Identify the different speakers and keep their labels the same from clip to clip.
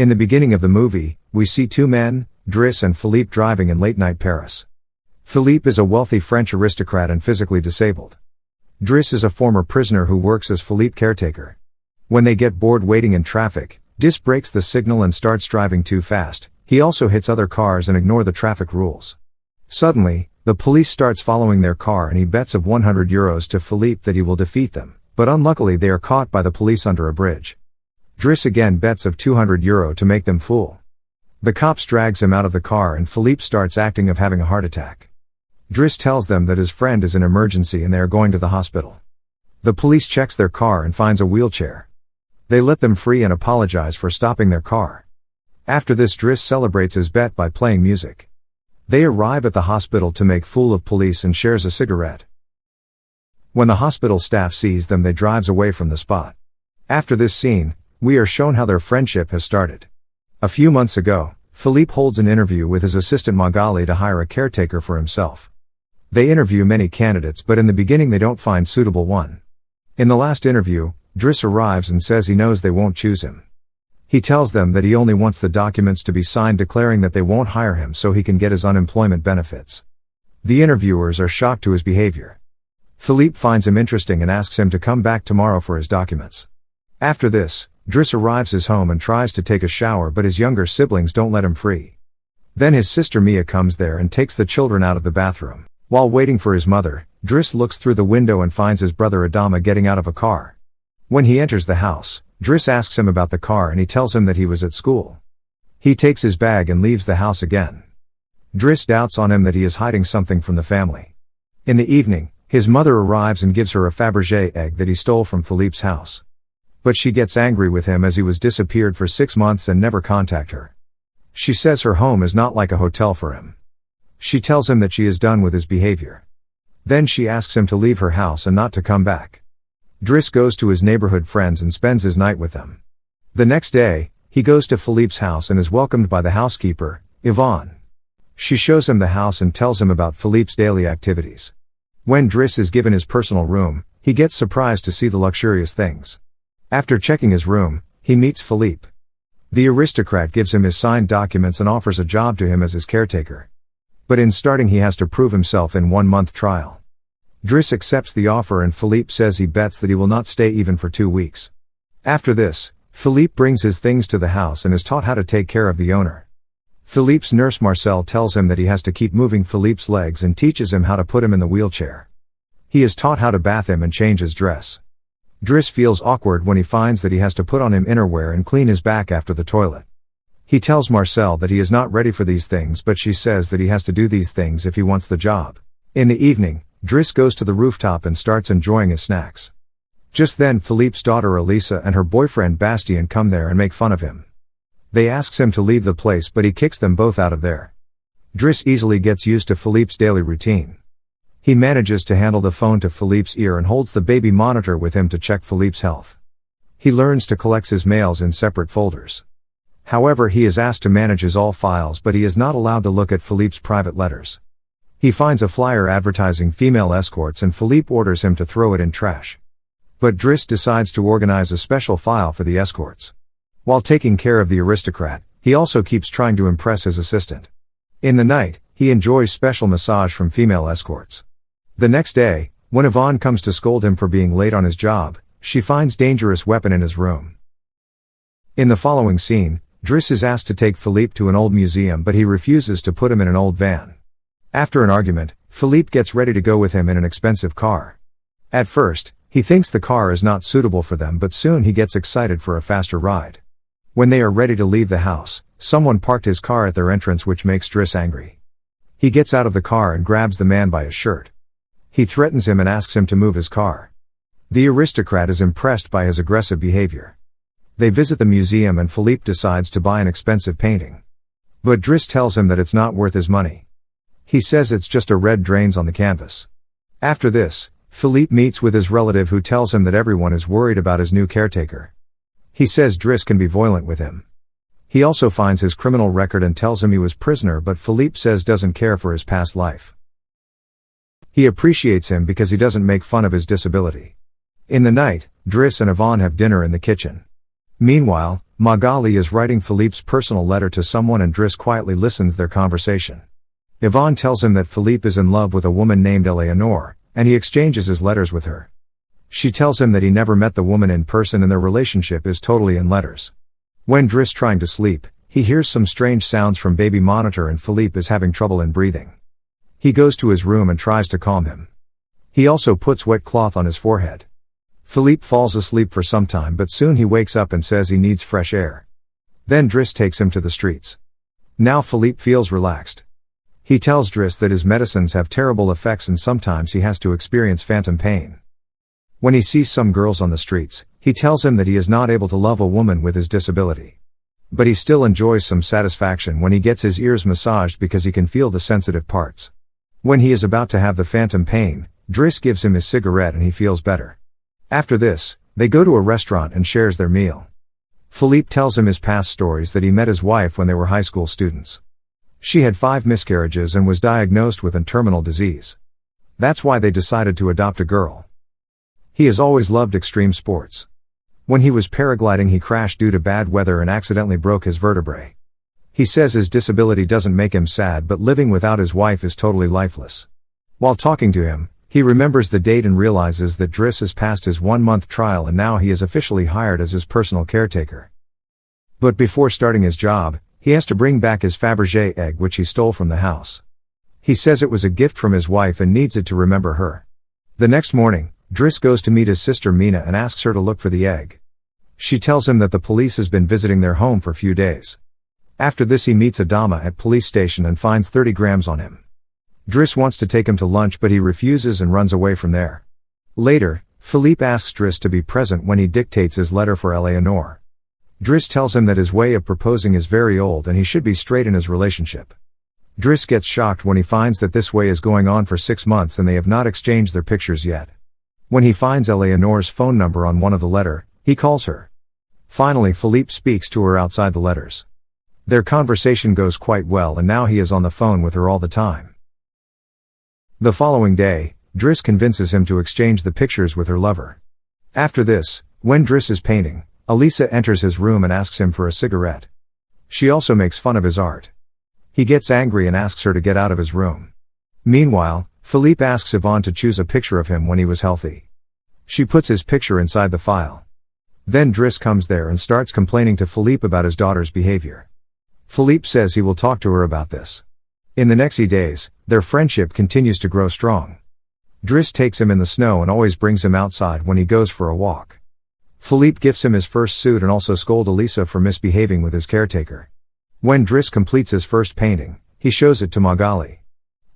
Speaker 1: In the beginning of the movie, we see two men, Driss and Philippe, driving in late-night Paris. Philippe is a wealthy French aristocrat and physically disabled. Driss is a former prisoner who works as Philippe's caretaker. When they get bored waiting in traffic, Driss breaks the signal and starts driving too fast. He also hits other cars and ignores the traffic rules. Suddenly, the police starts following their car and he bets of €100 to Philippe that he will defeat them, but unluckily they are caught by the police under a bridge. Driss again bets of €200 to make them fool. The cops drags him out of the car and Philippe starts acting of having a heart attack. Driss tells them that his friend is in emergency and they are going to the hospital. The police checks their car and finds a wheelchair. They let them free and apologize for stopping their car. After this, Driss celebrates his bet by playing music. They arrive at the hospital to make fool of police and shares a cigarette. When the hospital staff sees them, they drives away from the spot. After this scene, we are shown how their friendship has started. A few months ago, Philippe holds an interview with his assistant Magali to hire a caretaker for himself. They interview many candidates, but in the beginning they don't find suitable one. In the last interview, Driss arrives and says he knows they won't choose him. He tells them that he only wants the documents to be signed declaring that they won't hire him so he can get his unemployment benefits. The interviewers are shocked to his behavior. Philippe finds him interesting and asks him to come back tomorrow for his documents. After this, Driss arrives his home and tries to take a shower, but his younger siblings don't let him free. Then his sister Mia comes there and takes the children out of the bathroom. While waiting for his mother, Driss looks through the window and finds his brother Adama getting out of a car. When he enters the house, Driss asks him about the car and he tells him that he was at school. He takes his bag and leaves the house again. Driss doubts on him that he is hiding something from the family. In the evening, his mother arrives and gives her a Fabergé egg that he stole from Philippe's house. But she gets angry with him as he was disappeared for 6 months and never contact her. She says her home is not like a hotel for him. She tells him that she is done with his behavior. Then she asks him to leave her house and not to come back. Driss goes to his neighborhood friends and spends his night with them. The next day, he goes to Philippe's house and is welcomed by the housekeeper, Yvonne. She shows him the house and tells him about Philippe's daily activities. When Driss is given his personal room, he gets surprised to see the luxurious things. After checking his room, he meets Philippe. The aristocrat gives him his signed documents and offers a job to him as his caretaker. But in starting he has to prove himself in 1-month trial. Driss accepts the offer and Philippe says he bets that he will not stay even for 2 weeks. After this, Philippe brings his things to the house and is taught how to take care of the owner. Philippe's nurse Marcel tells him that he has to keep moving Philippe's legs and teaches him how to put him in the wheelchair. He is taught how to bath him and change his dress. Driss feels awkward when he finds that he has to put on him innerwear and clean his back after the toilet. He tells Marcel that he is not ready for these things, but she says that he has to do these things if he wants the job. In the evening, Driss goes to the rooftop and starts enjoying his snacks. Just then Philippe's daughter Elisa and her boyfriend Bastien come there and make fun of him. They asks him to leave the place but he kicks them both out of there. Driss easily gets used to Philippe's daily routine. He manages to handle the phone to Philippe's ear and holds the baby monitor with him to check Philippe's health. He learns to collect his mails in separate folders. However, he is asked to manage his all files but he is not allowed to look at Philippe's private letters. He finds a flyer advertising female escorts and Philippe orders him to throw it in trash. But Driss decides to organize a special file for the escorts. While taking care of the aristocrat, he also keeps trying to impress his assistant. In the night, he enjoys special massage from female escorts. The next day, when Yvonne comes to scold him for being late on his job, she finds dangerous weapon in his room. In the following scene, Driss is asked to take Philippe to an old museum but he refuses to put him in an old van. After an argument, Philippe gets ready to go with him in an expensive car. At first, he thinks the car is not suitable for them but soon he gets excited for a faster ride. When they are ready to leave the house, someone parked his car at their entrance which makes Driss angry. He gets out of the car and grabs the man by his shirt. He threatens him and asks him to move his car. The aristocrat is impressed by his aggressive behavior. They visit the museum and Philippe decides to buy an expensive painting. But Driss tells him that it's not worth his money. He says it's just a red drains on the canvas. After this, Philippe meets with his relative who tells him that everyone is worried about his new caretaker. He says Driss can be violent with him. He also finds his criminal record and tells him he was prisoner but Philippe says doesn't care for his past life. He appreciates him because he doesn't make fun of his disability. In the night, Driss and Yvonne have dinner in the kitchen. Meanwhile, Magali is writing Philippe's personal letter to someone and Driss quietly listens their conversation. Yvonne tells him that Philippe is in love with a woman named Eleanor, and he exchanges his letters with her. She tells him that he never met the woman in person and their relationship is totally in letters. When Driss trying to sleep, he hears some strange sounds from baby monitor and Philippe is having trouble in breathing. He goes to his room and tries to calm him. He also puts wet cloth on his forehead. Philippe falls asleep for some time but soon he wakes up and says he needs fresh air. Then Driss takes him to the streets. Now Philippe feels relaxed. He tells Driss that his medicines have terrible effects and sometimes he has to experience phantom pain. When he sees some girls on the streets, he tells him that he is not able to love a woman with his disability. But he still enjoys some satisfaction when he gets his ears massaged because he can feel the sensitive parts. When he is about to have the phantom pain, Driss gives him his cigarette and he feels better. After this, they go to a restaurant and shares their meal. Philippe tells him his past stories that he met his wife when they were high school students. She had 5 miscarriages and was diagnosed with a terminal disease. That's why they decided to adopt a girl. He has always loved extreme sports. When he was paragliding he crashed due to bad weather and accidentally broke his vertebrae. He says his disability doesn't make him sad but living without his wife is totally lifeless. While talking to him, he remembers the date and realizes that Driss has passed his 1-month trial and now he is officially hired as his personal caretaker. But before starting his job, he has to bring back his Fabergé egg which he stole from the house. He says it was a gift from his wife and needs it to remember her. The next morning, Driss goes to meet his sister Mina and asks her to look for the egg. She tells him that the police has been visiting their home for a few days. After this he meets Adama at police station and finds 30 grams on him. Driss wants to take him to lunch but he refuses and runs away from there. Later, Philippe asks Driss to be present when he dictates his letter for Eleanor. Driss tells him that his way of proposing is very old and he should be straight in his relationship. Driss gets shocked when he finds that this way is going on for 6 months and they have not exchanged their pictures yet. When he finds Eleanor's phone number on one of the letter, he calls her. Finally Philippe speaks to her outside the letters. Their conversation goes quite well and now he is on the phone with her all the time. The following day, Driss convinces him to exchange the pictures with her lover. After this, when Driss is painting, Elisa enters his room and asks him for a cigarette. She also makes fun of his art. He gets angry and asks her to get out of his room. Meanwhile, Philippe asks Yvonne to choose a picture of him when he was healthy. She puts his picture inside the file. Then Driss comes there and starts complaining to Philippe about his daughter's behavior. Philippe says he will talk to her about this. In the next days, their friendship continues to grow strong. Driss takes him in the snow and always brings him outside when he goes for a walk. Philippe gifts him his first suit and also scolds Elisa for misbehaving with his caretaker. When Driss completes his first painting, he shows it to Magali.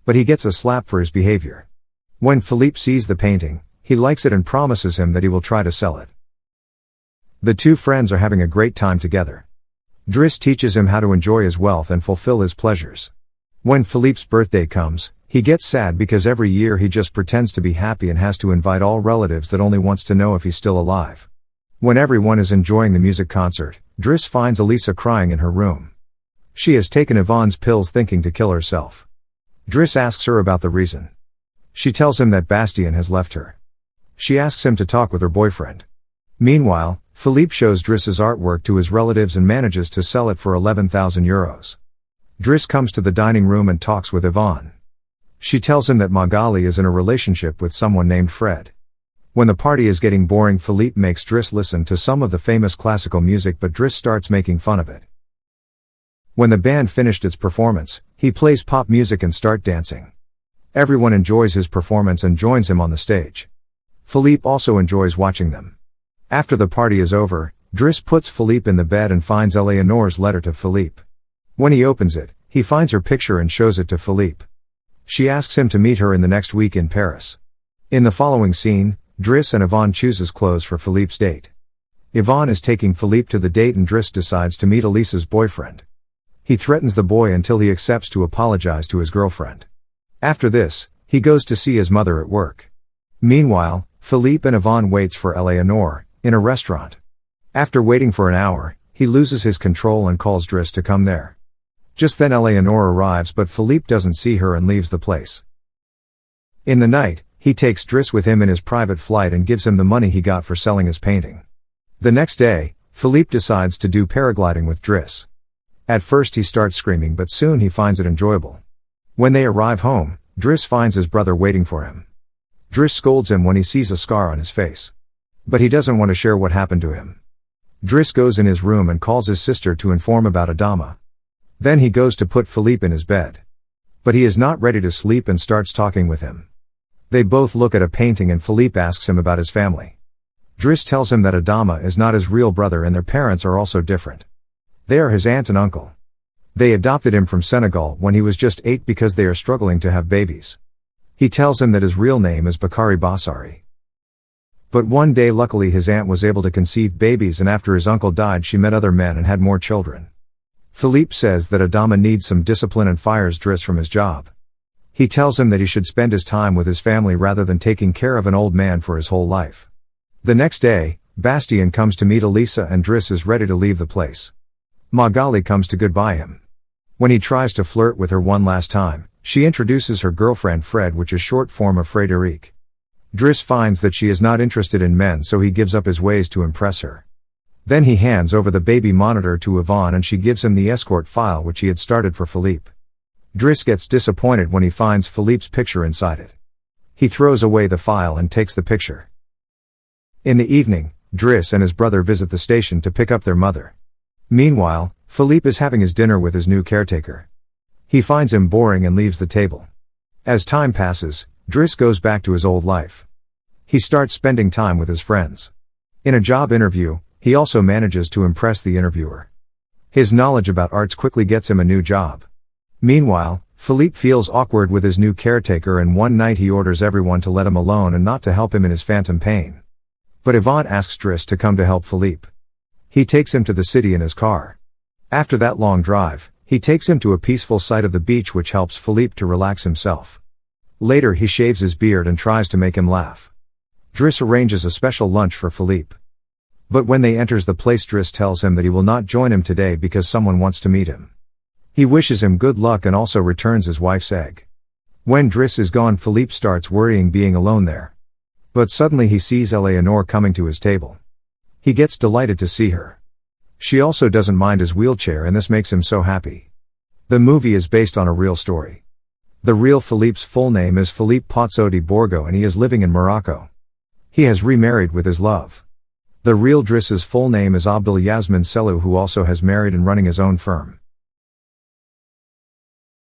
Speaker 1: But he gets a slap for his behavior. When Philippe sees the painting, he likes it and promises him that he will try to sell it. The two friends are having a great time together. Driss teaches him how to enjoy his wealth and fulfill his pleasures. When Philippe's birthday comes, he gets sad because every year he just pretends to be happy and has to invite all relatives that only wants to know if he's still alive. When everyone is enjoying the music concert, Driss finds Elisa crying in her room. She has taken Yvonne's pills thinking to kill herself. Driss asks her about the reason. She tells him that Bastien has left her. She asks him to talk with her boyfriend. Meanwhile, Philippe shows Driss's artwork to his relatives and manages to sell it for 11,000 euros. Driss comes to the dining room and talks with Yvonne. She tells him that Magali is in a relationship with someone named Fred. When the party is getting boring, Philippe makes Driss listen to some of the famous classical music but Driss starts making fun of it. When the band finished its performance, he plays pop music and start dancing. Everyone enjoys his performance and joins him on the stage. Philippe also enjoys watching them. After the party is over, Driss puts Philippe in the bed and finds Eleanor's letter to Philippe. When he opens it, he finds her picture and shows it to Philippe. She asks him to meet her in the next week in Paris. In the following scene, Driss and Yvonne chooses clothes for Philippe's date. Yvonne is taking Philippe to the date and Driss decides to meet Elisa's boyfriend. He threatens the boy until he accepts to apologize to his girlfriend. After this, he goes to see his mother at work. Meanwhile, Philippe and Yvonne waits for Eleanor, in a restaurant. After waiting for an hour, he loses his control and calls Driss to come there. Just then Eleanor arrives but Philippe doesn't see her and leaves the place. In the night, he takes Driss with him in his private flight and gives him the money he got for selling his painting. The next day, Philippe decides to do paragliding with Driss. At first he starts screaming, but soon he finds it enjoyable. When they arrive home, Driss finds his brother waiting for him. Driss scolds him when he sees a scar on his face. But he doesn't want to share what happened to him. Driss goes in his room and calls his sister to inform about Adama. Then he goes to put Philippe in his bed. But he is not ready to sleep and starts talking with him. They both look at a painting and Philippe asks him about his family. Driss tells him that Adama is not his real brother and their parents are also different. They are his aunt and uncle. They adopted him from Senegal when he was just 8 because they are struggling to have babies. He tells him that his real name is Bakari Basari. But one day luckily his aunt was able to conceive babies, and after his uncle died she met other men and had more children. Philippe says that Adama needs some discipline and fires Driss from his job. He tells him that he should spend his time with his family rather than taking care of an old man for his whole life. The next day, Bastien comes to meet Elisa and Driss is ready to leave the place. Magali comes to goodbye him. When he tries to flirt with her one last time, she introduces her girlfriend Fred, which is short form of Frédéric. Driss finds that she is not interested in men, so he gives up his ways to impress her. Then he hands over the baby monitor to Yvonne and she gives him the escort file which he had started for Philippe. Driss gets disappointed when he finds Philippe's picture inside it. He throws away the file and takes the picture. In the evening, Driss and his brother visit the station to pick up their mother. Meanwhile, Philippe is having his dinner with his new caretaker. He finds him boring and leaves the table. As time passes, Driss goes back to his old life. He starts spending time with his friends. In a job interview, he also manages to impress the interviewer. His knowledge about arts quickly gets him a new job. Meanwhile, Philippe feels awkward with his new caretaker and one night he orders everyone to let him alone and not to help him in his phantom pain. But Yvonne asks Driss to come to help Philippe. He takes him to the city in his car. After that long drive, he takes him to a peaceful site of the beach which helps Philippe to relax himself. Later he shaves his beard and tries to make him laugh. Driss arranges a special lunch for Philippe. But when they enters the place, Driss tells him that he will not join him today because someone wants to meet him. He wishes him good luck and also returns his wife's egg. When Driss is gone, Philippe starts worrying being alone there. But suddenly he sees Eleanor coming to his table. He gets delighted to see her. She also doesn't mind his wheelchair and this makes him so happy. The movie is based on a real story. The real Philippe's full name is Philippe Pozzo di Borgo and he is living in Morocco. He has remarried with his love. The real Driss's full name is Abdul Yasmin Selou, who also has married and running his own firm.